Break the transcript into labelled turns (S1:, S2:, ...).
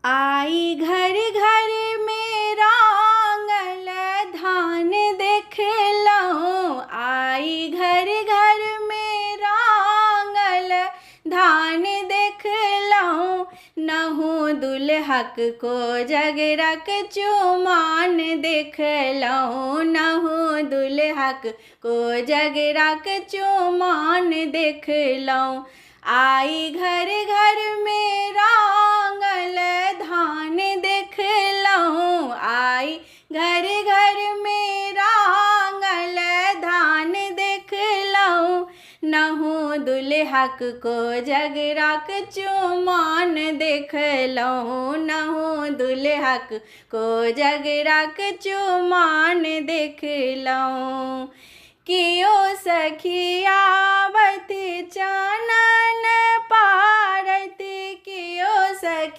S1: आई घर घर में रांगल धान देखलहुँ। आई घर घर में रांगल धान देखलहुँ। नहु दुल्हक को जगरक चुमान देखलहुँ। नहु दुल्हक को जगरक चुमान देखलहुँ। आई घर घर में रांगल धान देखलहुँ। आई घर घर में रांगल धान देखलहुँ। नहु दुल्हक को जगरक चुमान देखलहुँ। नहु दुल्हक को जगरक चुमान देखलहुँ। कियो सखिया आवत चानन पारत। कियो सखी